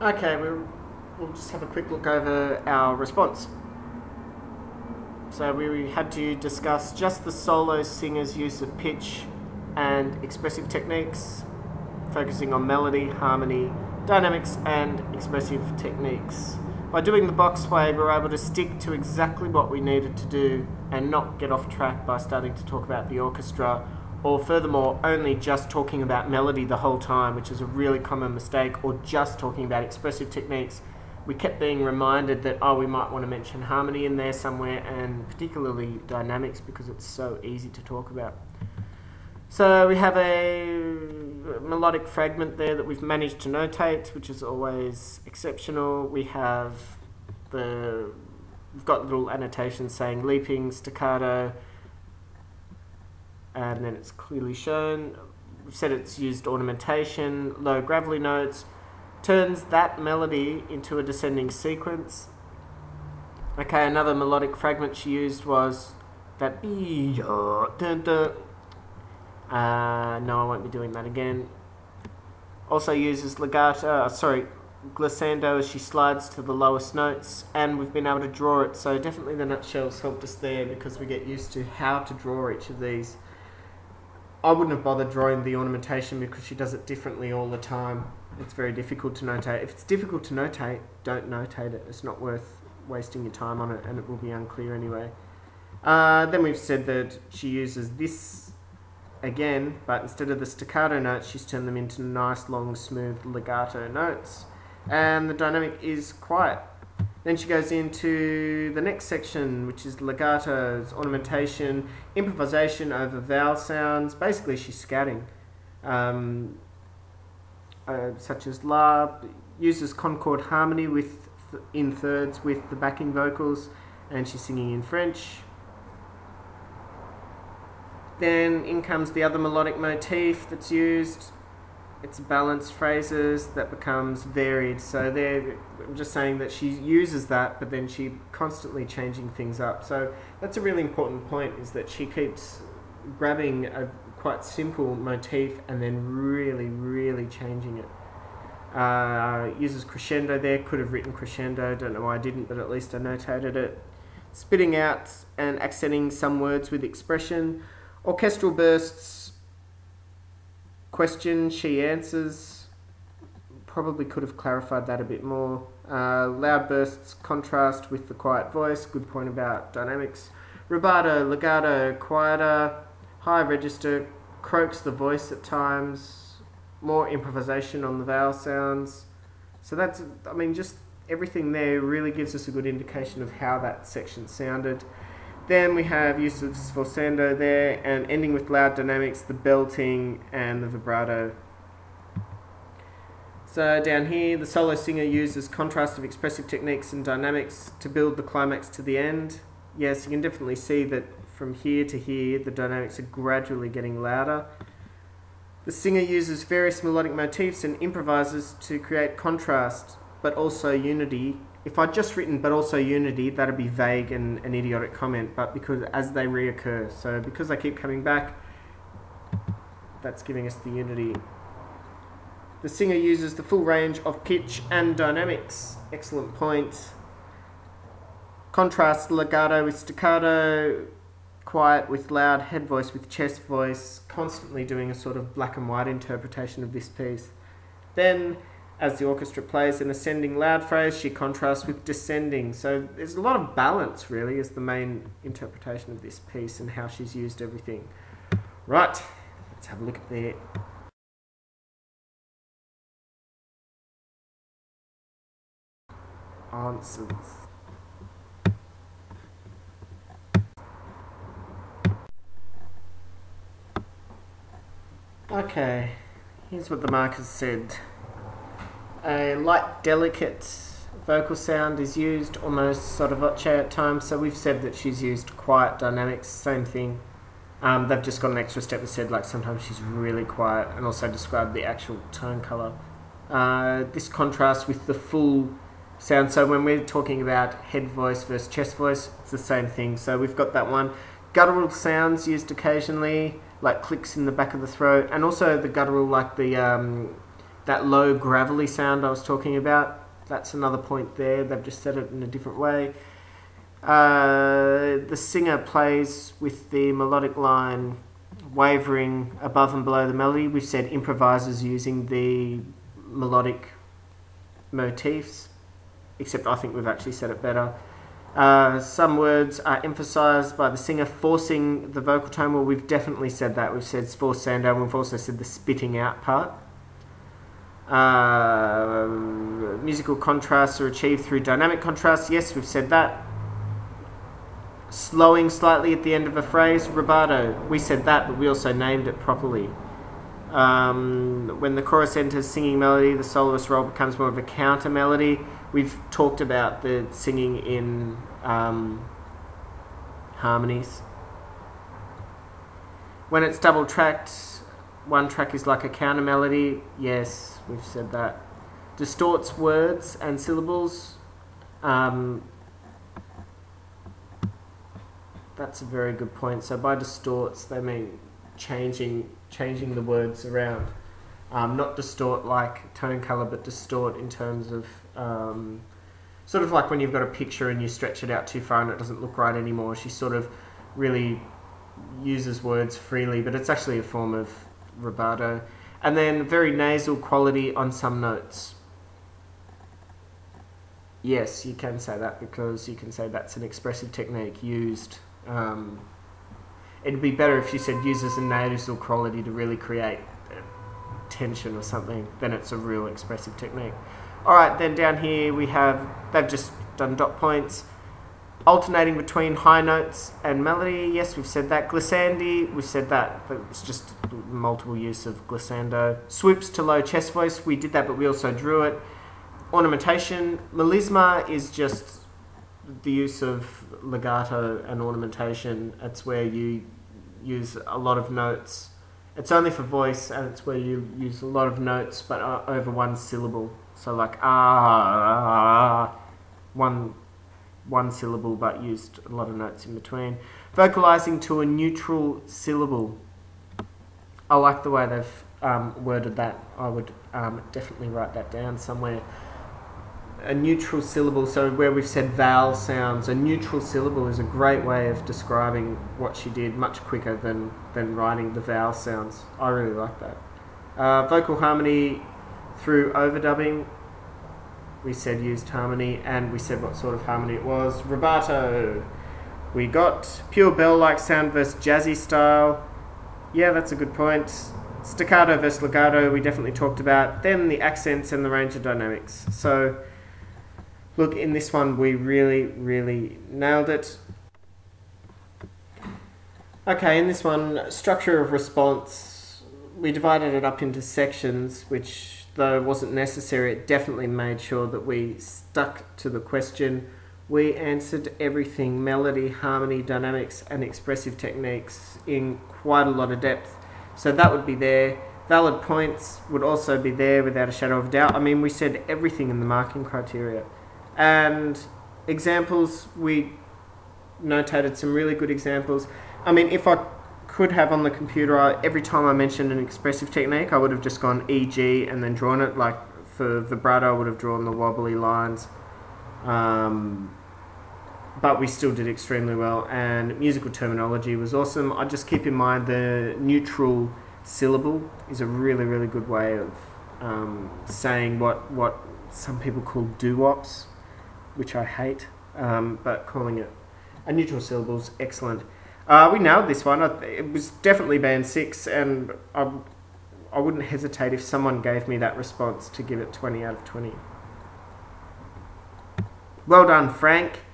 Okay, we'll just have a quick look over our response. So we had to discuss just the solo singer's use of pitch and expressive techniques, focusing on melody, harmony, dynamics and expressive techniques. By doing the box way, we were able to stick to exactly what we needed to do and not get off track by starting to talk about the orchestra, or furthermore, only just talking about melody the whole time, which is a really common mistake, or just talking about expressive techniques. We kept being reminded that, we might want to mention harmony in there somewhere, and particularly dynamics, because it's so easy to talk about. So we have a melodic fragment there that we've managed to notate, which is always exceptional. We've got little annotations saying leaping, staccato, and then it's clearly shown. We've said it's used ornamentation, low gravelly notes, turns that melody into a descending sequence. Okay, another melodic fragment she used was that no, I won't be doing that again. Also uses legato, glissando as she slides to the lowest notes, and we've been able to draw it, so definitely the nutshells helped us there because we get used to how to draw each of these. I wouldn't have bothered drawing the ornamentation because she does it differently all the time. It's very difficult to notate. If it's difficult to notate, don't notate it. It's not worth wasting your time on it, and it will be unclear anyway. Then we've said that she uses this again, but instead of the staccato notes, she's turned them into nice, long, smooth legato notes. And the dynamic is quiet. Then she goes into the next section, which is legatos, ornamentation, improvisation over vowel sounds. Basically, she's scatting. Such as la, uses concord harmony in thirds with the backing vocals, and she's singing in French. Then in comes the other melodic motif that's used. It's balanced phrases that becomes varied. So there, I'm just saying that she uses that, but then she's constantly changing things up. So that's a really important point, is that she keeps grabbing a quite simple motif and then really, really changing it. Uses crescendo there, could have written crescendo, don't know why I didn't, but at least I notated it. Spitting out and accenting some words with expression. Orchestral bursts, question, she answers. Probably could have clarified that a bit more. Loud bursts, contrast with the quiet voice. Good point about dynamics. Rubato, legato, quieter. High register, croaks the voice at times. More improvisation on the vowel sounds. So that's, just everything there really gives us a good indication of how that section sounded. Then we have use of sforzando there, and ending with loud dynamics, the belting and the vibrato. So down here, the solo singer uses contrast of expressive techniques and dynamics to build the climax to the end. Yes, you can definitely see that from here to here, the dynamics are gradually getting louder. The singer uses various melodic motifs and improvises to create contrast, but also unity. If I'd just written but also unity, that'd be vague and an idiotic comment, but because as they reoccur. So because they keep coming back, that's giving us the unity. The singer uses the full range of pitch and dynamics. Excellent point. Contrast legato with staccato, quiet with loud, head voice with chest voice, constantly doing a sort of black and white interpretation of this piece. Then, as the orchestra plays an ascending loud phrase, she contrasts with descending. So there's a lot of balance, really, is the main interpretation of this piece and how she's used everything. Right, let's have a look at the answers. Okay, here's what the markers said. A light, delicate vocal sound is used, almost sotto voce at times, so we've said that she's used quiet dynamics, same thing. They've just got an extra step that said like sometimes she's really quiet, and also described the actual tone colour. This contrasts with the full sound, so when we're talking about head voice versus chest voice, it's the same thing. So we've got that one. Guttural sounds used occasionally, like clicks in the back of the throat, and also the guttural, like the that low gravelly sound I was talking about. That's another point there. They've just said it in a different way. The singer plays with the melodic line wavering above and below the melody. We've said improvises using the melodic motifs, except I think we've actually said it better. Some words are emphasised by the singer forcing the vocal tone. Well, we've definitely said that. We've said forced Sandow, and we've also said the spitting out part. Musical contrasts are achieved through dynamic contrast. Yes, we've said that. Slowing slightly at the end of a phrase, rubato. We said that, but we also named it properly. When the chorus enters singing melody, the soloist role becomes more of a counter melody. We've talked about the singing in harmonies. When it's double tracked, one track is like a counter melody. Yes, we've said that. Distorts words and syllables. That's a very good point. So by distorts, they mean changing the words around. Not distort like tone colour, but distort in terms of sort of like when you've got a picture and you stretch it out too far and it doesn't look right anymore. She sort of really uses words freely, but it's actually a form of rubato. And then very nasal quality on some notes. Yes, you can say that, because you can say that's an expressive technique used. It'd be better if you said uses a nasal quality to really create tension or something, then it's a real expressive technique. Alright, then down here we have, they've just done dot points. Alternating between high notes and melody, yes, we've said that. Glissandi, we've said that, but it's just multiple use of glissando. Swoops to low chest voice, we did that, but we also drew it. Ornamentation, melisma is just the use of legato and ornamentation. It's where you use a lot of notes. It's only for voice, and it's where you use a lot of notes, but over one syllable. So like one syllable, but used a lot of notes in between. Vocalizing to a neutral syllable. I like the way they've worded that. I would definitely write that down somewhere. A neutral syllable, so where we've said vowel sounds, a neutral syllable is a great way of describing what she did, much quicker than writing the vowel sounds. I really like that. Vocal harmony through overdubbing. We said used harmony, and we said what sort of harmony it was. Rubato. We got pure bell-like sound versus jazzy style. Yeah, that's a good point. Staccato versus legato, we definitely talked about. Then the accents and the range of dynamics. So, look, in this one, we really, really nailed it. Okay, in this one, structure of response, we divided it up into sections, which, though wasn't necessary, it definitely made sure that we stuck to the question. We answered everything: melody, harmony, dynamics, and expressive techniques in quite a lot of depth. So that would be there. Valid points would also be there without a shadow of doubt. I mean, we said everything in the marking criteria. And examples, we notated some really good examples. I mean, if I could have on the computer, every time I mentioned an expressive technique, I would have just gone E.G. and then drawn it. Like for vibrato, I would have drawn the wobbly lines. But we still did extremely well, and musical terminology was awesome. I just keep in mind the neutral syllable is a really, really good way of saying what some people call doo-wops, which I hate, but calling it a neutral syllable is excellent. We nailed this one. It was definitely band 6, and I wouldn't hesitate if someone gave me that response to give it 20 out of 20. Well done, Frank.